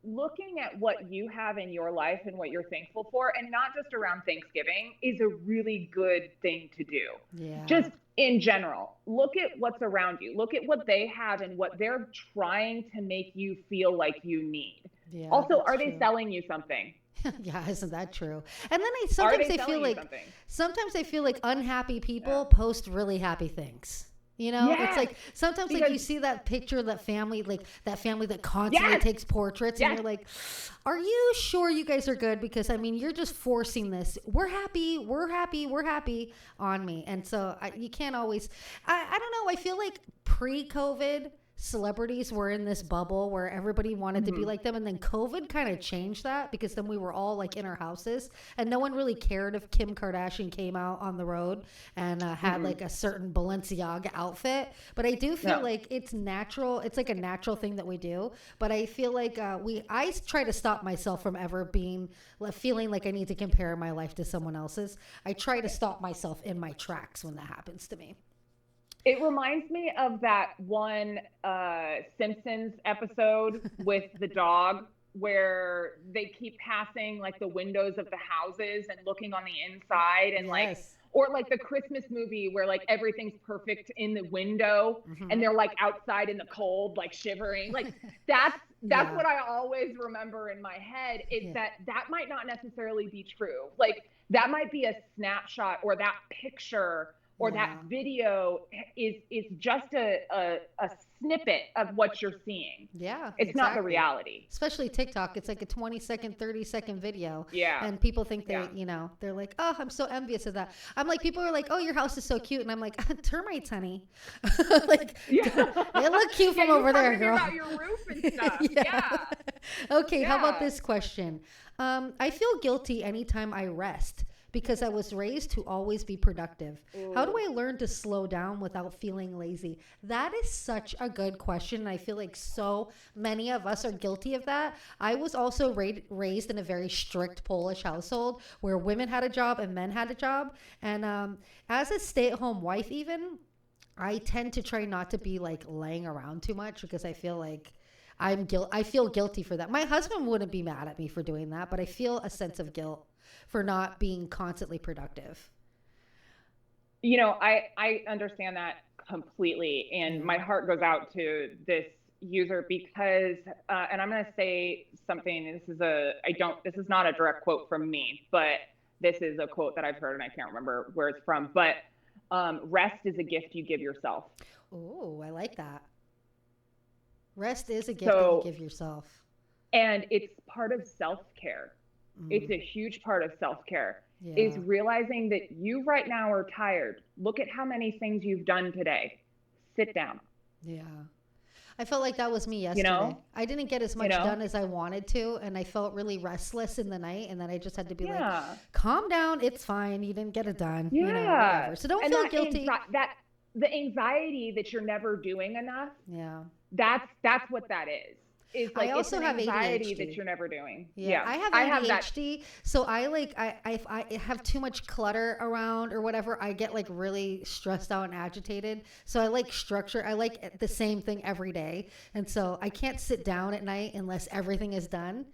looking at what you have in your life and what you're thankful for, and not just around Thanksgiving, is a really good thing to do. Yeah. Just in general, look at what's around you. Look at what they have and what they're trying to make you feel like you need. Yeah, also, are they selling you something? Yeah, isn't that true? And then sometimes I feel like unhappy people post really happy things. It's like sometimes like you see that picture of that family that constantly takes portraits, and you're like, are you sure you guys are good? Because I mean, you're just forcing this. We're happy on me. And so you can't always, I don't know. I feel like pre-COVID, celebrities were in this bubble where everybody wanted to be like them, and then COVID kind of changed that, because then we were all like in our houses and no one really cared if Kim Kardashian came out on the road and had like a certain Balenciaga outfit. But I do feel like it's natural. It's like a natural thing that we do. But I feel like I try to stop myself from ever feeling like I need to compare my life to someone else's. I try to stop myself in my tracks when that happens to me. It reminds me of that one Simpsons episode with the dog where they keep passing like the windows of the houses and looking on the inside, and like, or like the Christmas movie where like everything's perfect in the window and they're like outside in the cold, like shivering. Like that's what I always remember in my head, is that might not necessarily be true. Like that might be a snapshot, or that picture or that video is just a snippet of what you're seeing. Yeah, it's not the reality. Especially TikTok, it's like a 20-second, 30-second video. Yeah, and people think they're like, oh, I'm so envious of that. I'm like, people are like, oh, your house is so cute, and I'm like, termites, honey. Like, they look cute from over there, girl. About your roof and stuff. Okay, how about this question? I feel guilty anytime I rest, because I was raised to always be productive. Ooh. How do I learn to slow down without feeling lazy? That is such a good question. I feel like so many of us are guilty of that. I was also raised in a very strict Polish household where women had a job and men had a job. And as a stay-at-home wife even, I tend to try not to be like laying around too much, because I feel like I feel guilty for that. My husband wouldn't be mad at me for doing that, but I feel a sense of guilt for not being constantly productive. You know, I understand that completely. And my heart goes out to this user because, and I'm going to say something, this is not a direct quote from me, but this is a quote that I've heard and I can't remember where it's from, but rest is a gift you give yourself. Oh, I like that. Rest is a gift that you give yourself. And it's part of self-care. It's a huge part of self-care, is realizing that you right now are tired. Look at how many things you've done today. Sit down. Yeah. I felt like that was me yesterday. You know? I didn't get as much done as I wanted to, and I felt really restless in the night, and then I just had to be like, calm down, it's fine, you didn't get it done. Yeah. You know, whatever. So don't feel guilty. The anxiety that you're never doing enough, that's what that is. It's like, I also have anxiety ADHD that you're never doing. Yeah, I have ADHD, so if I have too much clutter around or whatever, I get like really stressed out and agitated. So I like structure. I like the same thing every day, and so I can't sit down at night unless everything is done.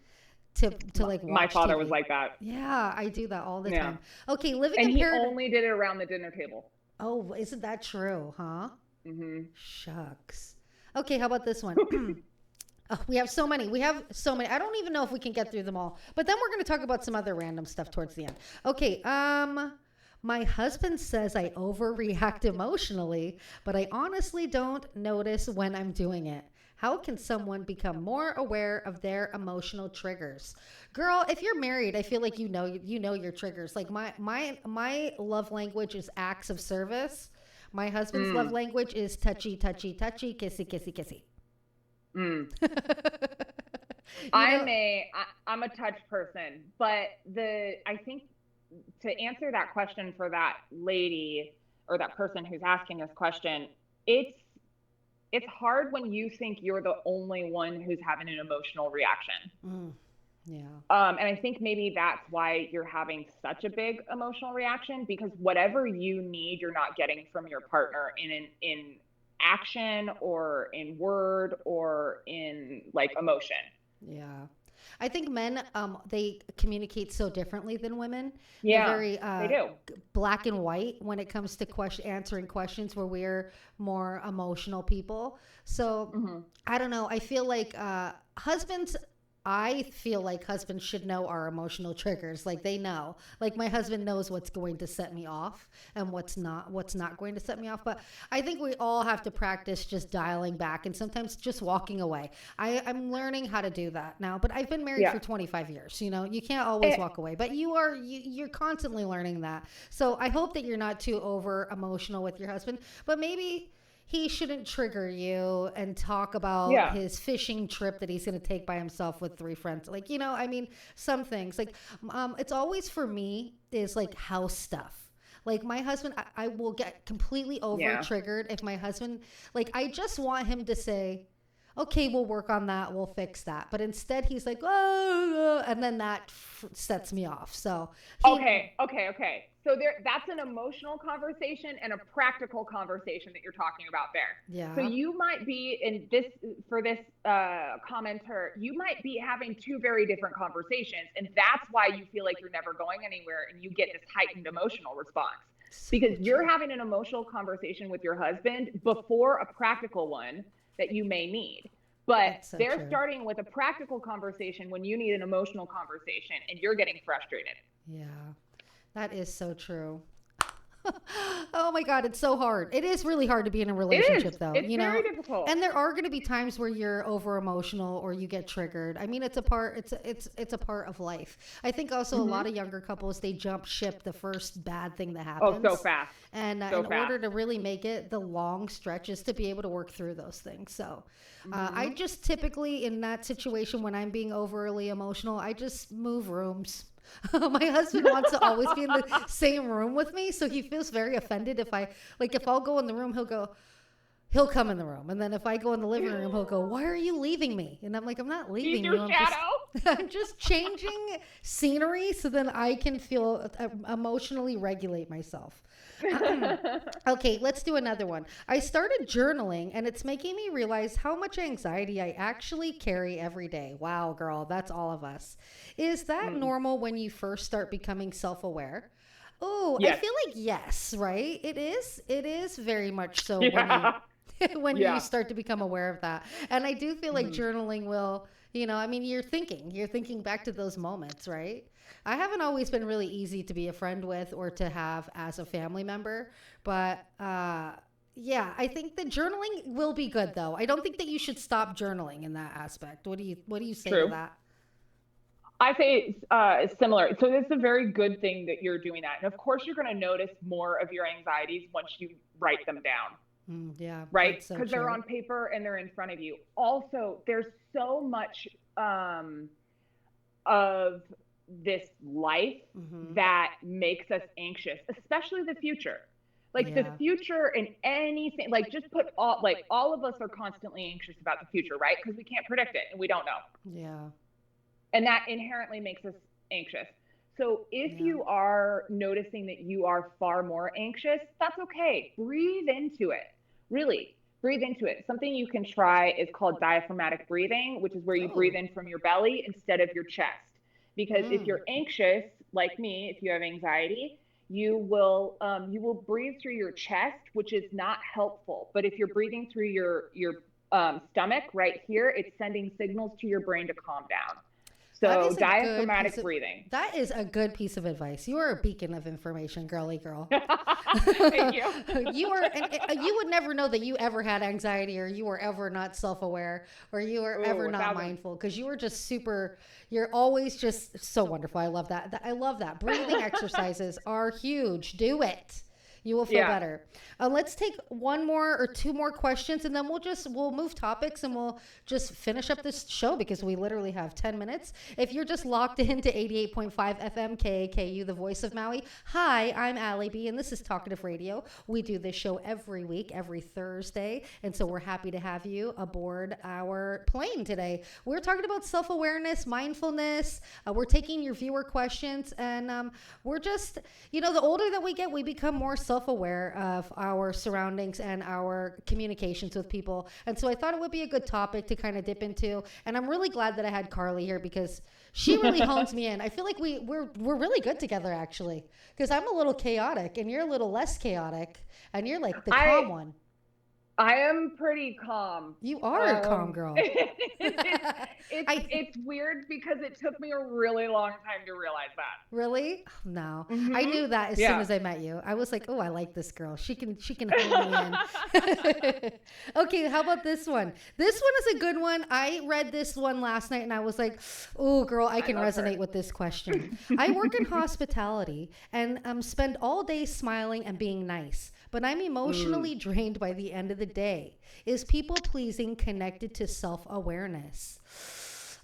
To like watch my father TV. was like that. Yeah, I do that all the time. Okay, living and in he only did it around the dinner table. Oh, isn't that true? Huh? Shucks. Okay, how about this one? Oh, we have so many. I don't even know if we can get through them all. But then we're going to talk about some other random stuff towards the end. Okay. My husband says I overreact emotionally, but I honestly don't notice when I'm doing it. How can someone become more aware of their emotional triggers? Girl, if you're married, I feel like you know your triggers. Like my love language is acts of service. My husband's love language is touchy, touchy, touchy, kissy, kissy, kissy. I'm a touch person, but I think to answer that question for that lady or that person who's asking this question, it's hard when you think you're the only one who's having an emotional reaction. Yeah. And I think maybe that's why you're having such a big emotional reaction, because whatever you need, you're not getting from your partner in action or in word or in like emotion. Yeah. I think men, they communicate so differently than women. Yeah, they're very, they do. Black and white when it comes to answering questions, where we're more emotional people. So I don't know. I feel like husbands should know our emotional triggers. Like they know, like my husband knows what's going to set me off and what's not going to set me off. But I think we all have to practice just dialing back and sometimes just walking away. I'm learning how to do that now, but I've been married for 25 years. You know, you can't always walk away, but you're constantly learning that. So I hope that you're not too over emotional with your husband, but maybe he shouldn't trigger you and talk about his fishing trip that he's going to take by himself with 3 friends. Like, you know, I mean, some things like, it's always for me is like house stuff. Like my husband, I will get completely over triggered if my husband, like, I just want him to say, okay, we'll work on that. We'll fix that. But instead he's like, oh, and then that sets me off. So okay. So that's an emotional conversation and a practical conversation that you're talking about there. Yeah. So you might be for this commenter, you might be having 2 very different conversations. And that's why you feel like you're never going anywhere and you get this heightened emotional response. Because you're having an emotional conversation with your husband before a practical one that you may need. But so they're true. starting with a practical conversation when you need an emotional conversation and you're getting frustrated. Yeah, that is so true. Oh my God, it's so hard. It is really hard to be in a relationship though. It's you know? very difficult. And there are going to be times where you're over emotional or you get triggered. I mean, it's a part a part of life. I think also a lot of younger couples, they jump ship the first bad thing that happens. Oh, so fast. And order to really make it the long stretches to be able to work through those things. So I just typically in that situation when I'm being overly emotional, I just move rooms. My husband wants to always be in the same room with me, so he feels very offended if I'll go in the room, he'll come in the room, and then if I go in the living room, he'll go, "Why are you leaving me?" And I'm like, "I'm not leaving you. I'm just changing scenery so then I can feel emotionally regulate myself." Okay, let's do another one. I started journaling and it's making me realize how much anxiety I actually carry every day. Wow, girl, that's all of us. Is that normal when you first start becoming self-aware? Oh, yes. I feel like yes, right? It is very much so when you start to become aware of that. And I do feel like journaling will, you know, I mean, you're thinking back to those moments, right? I haven't always been really easy to be a friend with or to have as a family member, but yeah, I think that journaling will be good though. I don't think that you should stop journaling in that aspect. What do you say to that? I say it's similar. So it's a very good thing that you're doing that. And of course you're going to notice more of your anxieties once you write them down. Yeah. Right? Because they're on paper and they're in front of you. Also, there's so much of this life that makes us anxious, especially the future. Like the future in anything, like just put all of us are constantly anxious about the future, right? Because we can't predict it and we don't know. Yeah. And that inherently makes us anxious. So if you are noticing that you are far more anxious, that's okay. Breathe into it. Really, breathe into it. Something you can try is called diaphragmatic breathing, which is where you breathe in from your belly instead of your chest. Because if you're anxious, like me, if you have anxiety, you will breathe through your chest, which is not helpful. But if you're breathing through your stomach right here, it's sending signals to your brain to calm down. So diaphragmatic breathing. That is a good piece of advice. You are a beacon of information, girly girl. Thank you. You would never know that you ever had anxiety or you were ever not self-aware or you were ever not mindful because you were just you're always just so wonderful. I love that. I love that. Breathing exercises are huge. Do it. You will feel better. Let's take one more or two more questions and then we'll move topics and we'll just finish up this show because we literally have 10 minutes. If you're just locked into 88.5 FM KAKU, the voice of Maui. Hi, I'm Allie B and this is Talkative Radio. We do this show every week, every Thursday. And so we're happy to have you aboard our plane today. We're talking about self-awareness, mindfulness. We're taking your viewer questions and we're just, the older that we get, we become more self-aware of our surroundings and our communications with people. And so I thought it would be a good topic to kind of dip into. And I'm really glad that I had Carly here because she really hones me in. I feel like we're really good together actually, because I'm a little chaotic and you're a little less chaotic and you're like the calm one. I am pretty calm. You are a calm girl. It's weird because it took me a really long time to realize that. Really? No. I knew that as soon as I met you. I was like, oh, I like this girl. She can hold me in. Okay, how about this one? This one is a good one. I read this one last night and I was like, oh, girl, I can resonate with this question. I work in hospitality and spend all day smiling and being nice. But I'm emotionally drained by the end of the the day. Is people pleasing connected to self-awareness?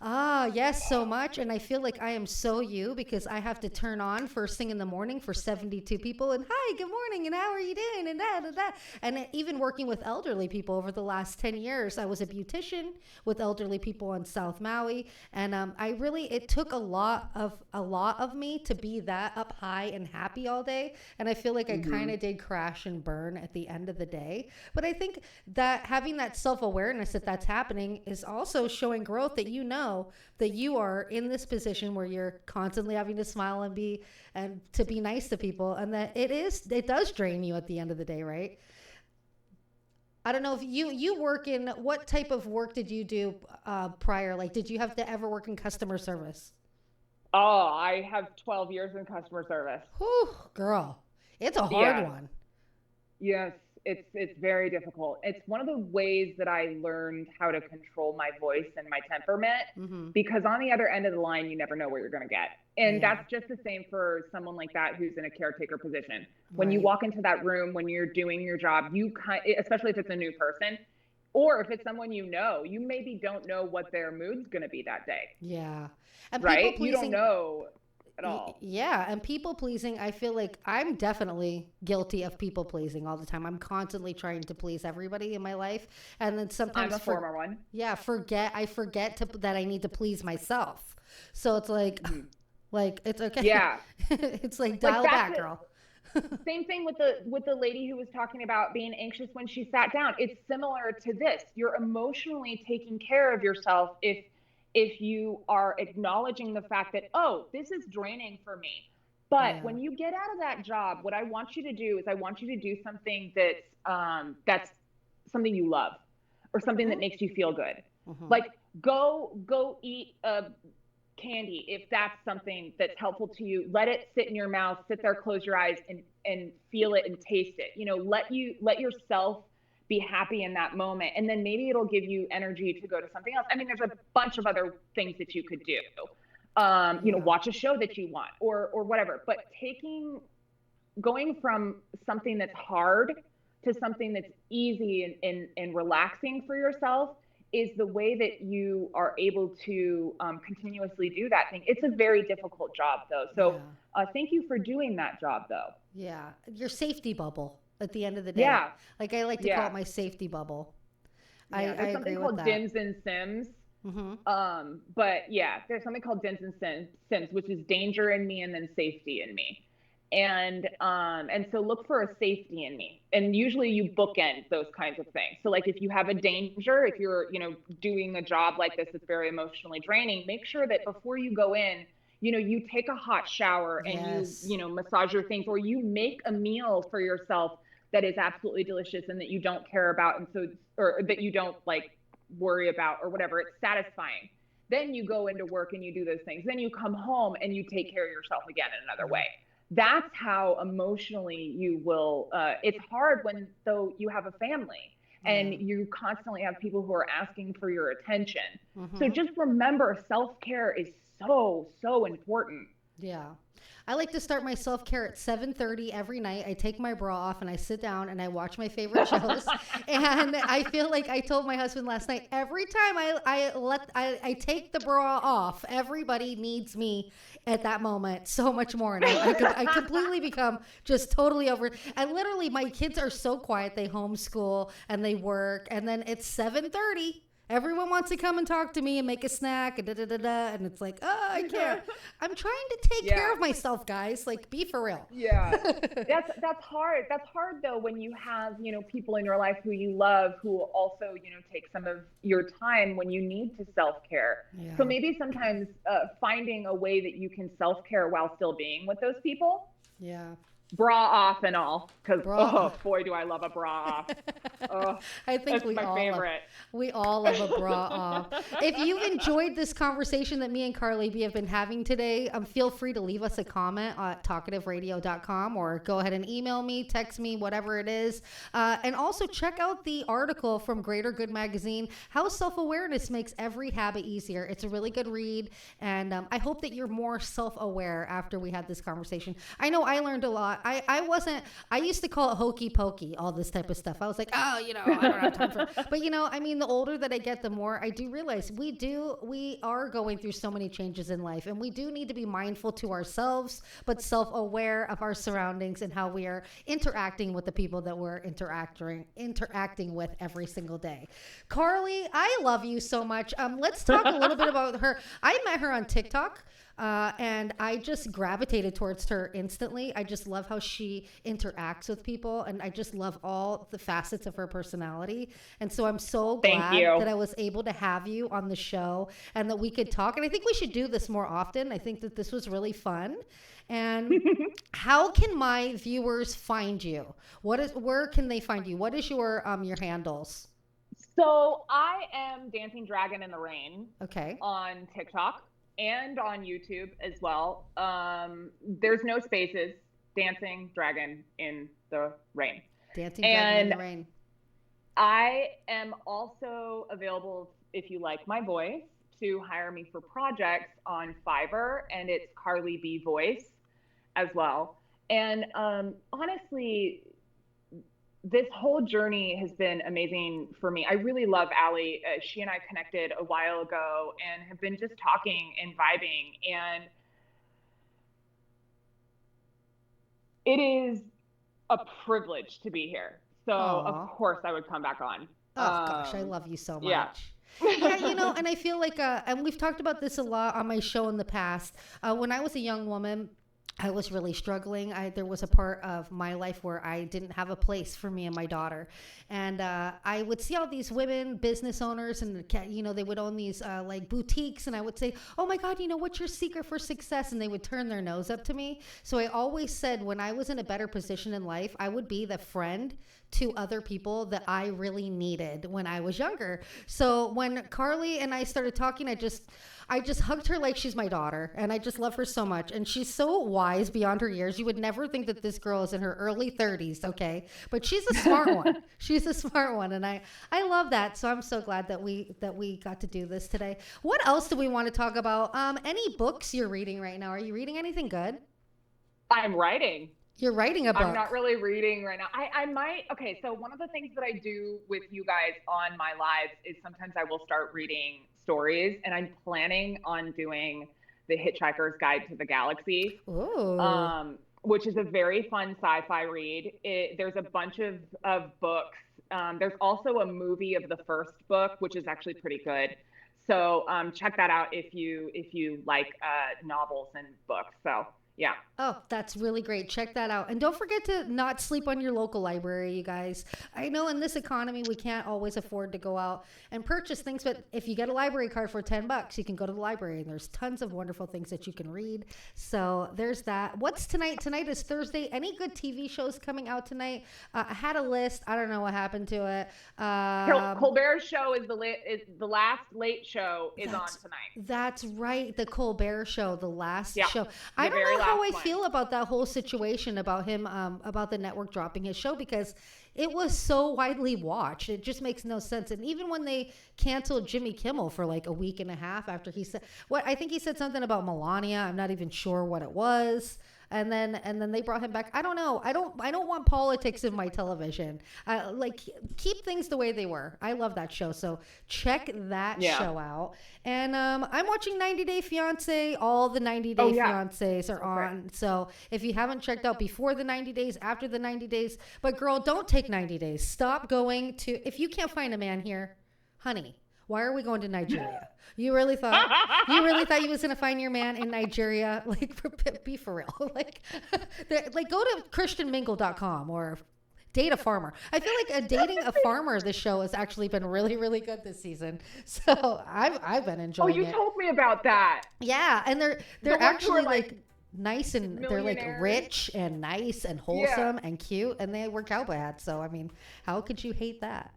Ah, yes, so much. And I feel like I am so you, because I have to turn on first thing in the morning for 72 people and hi, good morning, and how are you doing, and da. And even working with elderly people over the last 10 years, I was a beautician with elderly people on South Maui. And it took a lot of me to be that up high and happy all day. And I feel like I kind of did crash and burn at the end of the day. But I think that having that self-awareness that that's happening is also showing growth, that that you are in this position where you're constantly having to smile and to be nice to people, and that it does drain you at the end of the day, right? I don't know if you work in, what type of work did you do prior? Like, did you have to ever work in customer service? Oh, I have 12 years in customer service. Whew, girl, it's a hard one. Yes, it's very difficult. It's one of the ways that I learned how to control my voice and my temperament, because on the other end of the line, you never know where you're going to get. And that's just the same for someone like that who's in a caretaker position. When you walk into that room, when you're doing your job, especially if it's a new person, or if it's someone you maybe don't know what their mood's going to be that day. Yeah. And right? You don't know at all. Yeah, and people pleasing, I feel like I'm definitely guilty of people pleasing all the time. I'm constantly trying to please everybody in my life, and then sometimes I'm a former one. Yeah, I forget that I need to please myself. So it's like, like it's okay. Yeah, it's like dial back, girl. Same thing with the lady who was talking about being anxious when she sat down. It's similar to this. You're emotionally taking care of yourself if you are acknowledging the fact that, oh, this is draining for me. But when you get out of that job, what I want you to do is I want you to do something that's something you love, or something that makes you feel good. Like go eat candy if that's something that's helpful to you. Let it sit in your mouth, sit there, close your eyes, and feel it and taste it. Let yourself be happy in that moment, and then maybe it'll give you energy to go to something else. I mean, there's a bunch of other things that you could do. Watch a show that you want, or whatever. But going from something that's hard to something that's easy and relaxing for yourself is the way that you are able to continuously do that thing. It's a very difficult job, though. So thank you for doing that job, though. Yeah, your safety bubble at the end of the day. Yeah. Like I like to call it my safety bubble. Yeah, there's something called DIMS and SIMS. But yeah, there's something called DIMS and SIMS, which is danger in me and then safety in me. And so look for a safety in me. And usually you bookend those kinds of things. So like if you have a danger, if you're, doing a job like this that's very emotionally draining, make sure that before you go in, you take a hot shower and you massage your things, or you make a meal for yourself that is absolutely delicious and that you don't care about, or that you don't like worry about, or whatever. It's satisfying. Then you go into work and you do those things. Then you come home and you take care of yourself again in another way. That's how emotionally you will. It's hard when though you have a family and you constantly have people who are asking for your attention. So just remember, self-care is so important. Yeah. I like to start my self-care at 7:30 every night. I take my bra off and I sit down and I watch my favorite shows. And I feel like I told my husband last night, every time I take the bra off, everybody needs me at that moment so much more. And I completely become just totally over it. And literally my kids are so quiet. They homeschool and they work. And then it's 7:30. Everyone wants to come and talk to me and make a snack and and it's like, oh, I can't. I'm trying to take care of myself, guys. Like, be for real. Yeah, that's hard. That's hard though when you have people in your life who you love who also take some of your time when you need to self-care. Yeah. So maybe sometimes finding a way that you can self-care while still being with those people. Yeah. Bra off and all, because boy, do I love a bra off. I think that's my favorite. We all love a bra off. If you've enjoyed this conversation that me and Carly B have been having today, feel free to leave us a comment at talkativeradio.com, or go ahead and email me, text me, whatever it is. And also check out the article from Greater Good Magazine, How Self-Awareness Makes Every Habit Easier. It's a really good read, and I hope that you're more self-aware after we had this conversation. I know I learned a lot I used to call it hokey pokey, all this type of stuff. I was like, oh, I don't have time for it. But the older that I get, the more I do realize we are going through so many changes in life, and we do need to be mindful to ourselves, but self-aware of our surroundings and how we are interacting with the people that we're interacting with every single day. Carly, I love you so much. Let's talk a little bit about her. I met her on TikTok. And I just gravitated towards her instantly. I just love how she interacts with people, and I just love all the facets of her personality. And so I'm so glad that I was able to have you on the show and that we could talk. And I think we should do this more often. I think that this was really fun. And how can my viewers find you? Where can they find you? What is your handles? So I am Dancing Dragon in the Rain. Okay. On TikTok. And on YouTube as well. There's no spaces. Dancing Dragon in the Rain. Dancing Dragon in the Rain. I am also available, if you like my voice, to hire me for projects on Fiverr, and it's Carly B Voice as well. And honestly, this whole journey has been amazing for me. I really love Allie. She and I connected a while ago and have been just talking and vibing. And it is a privilege to be here. So of course I would come back on. Oh gosh, I love you so much. Yeah. Yeah, and I feel like, and we've talked about this a lot on my show in the past. When I was a young woman, I was really struggling. There was a part of my life where I didn't have a place for me and my daughter. And I would see all these women, business owners, and they would own these like boutiques. And I would say, oh my God, what's your secret for success? And they would turn their nose up to me. So I always said when I was in a better position in life, I would be the friend to other people that I really needed when I was younger. So when Carly and I started talking, I just hugged her like she's my daughter, and I just love her so much. And she's so wise beyond her years. You would never think that this girl is in her early 30s, okay? But she's a smart one. She's a smart one, and I love that. So I'm so glad that we got to do this today. What else do we want to talk about? Any books you're reading right now? Are you reading anything good? I'm writing. You're writing a book. I'm not really reading right now. I might. Okay, so one of the things that I do with you guys on my lives is sometimes I will start reading stories, and I'm planning on doing The Hitchhiker's Guide to the Galaxy, which is a very fun sci-fi read. There's a bunch of books. There's also a movie of the first book, which is actually pretty good. So check that out if you like novels and books. So yeah. Oh, that's really great. Check that out. And don't forget to not sleep on your local library, you guys. I know in this economy, we can't always afford to go out and purchase things, but if you get a library card for $10, you can go to the library and there's tons of wonderful things that you can read. So there's that. What's tonight? Tonight is Thursday. Any good TV shows coming out tonight? I had a list. I don't know what happened to it. Colbert's show is the last late show is on tonight. That's right. The Colbert show, the last show. I don't know how I feel about that whole situation about him, about the network dropping his show, because it was so widely watched. It just makes no sense. And even when they canceled Jimmy Kimmel for like a week and a half after he said, I think he said something about Melania. I'm not even sure what it was. And then they brought him back. I don't know. I don't want politics in my television. Keep things the way they were. I love that show. So check that show out. And I'm watching 90 Day Fiance. All the 90 Day Fiancés are on. So if you haven't checked out before the 90 days, after the 90 days, but girl, don't take 90 days. Stop going to, if you can't find a man here, honey, why are we going to Nigeria? You really thought you was gonna find your man in Nigeria? Be for real. Go to christianmingle.com or date a farmer. I feel like dating a farmer, this show has actually been really, really good this season. So I've been enjoying it. Oh, you told me about that. Yeah, and they're actually nice, and they're like rich and nice and wholesome and cute, and they wear cowboy hats. So I mean, how could you hate that?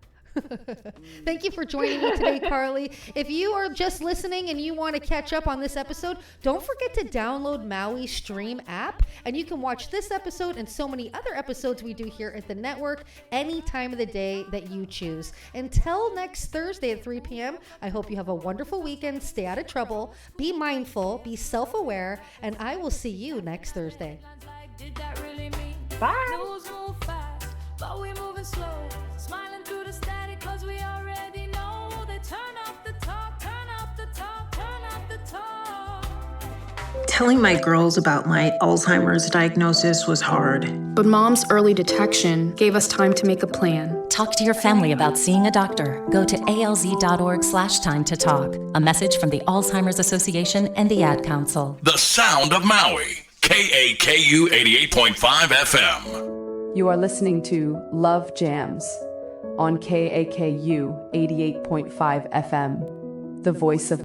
Thank you for joining me today, Carly. If you are just listening and you want to catch up on this episode, don't forget to download Maui Stream app, and you can watch this episode and so many other episodes we do here at the network any time of the day that you choose. Until next Thursday at 3 p.m., I hope you have a wonderful weekend. Stay out of trouble, be mindful, be self-aware, and I will see you next Thursday. Did that really mean Bye. News move fast, but we moving slow. Smiling through the static, cause we already know. They turn up the talk, turn up the talk, turn up the talk. Telling my girls about my Alzheimer's diagnosis was hard. But Mom's early detection gave us time to make a plan. Talk to your family about seeing a doctor. Go to alz.org/time to talk. A message from the Alzheimer's Association and the Ad Council. The sound of Maui. KAKU 88.5 FM. You are listening to Love Jams on KAKU 88.5 FM, the voice of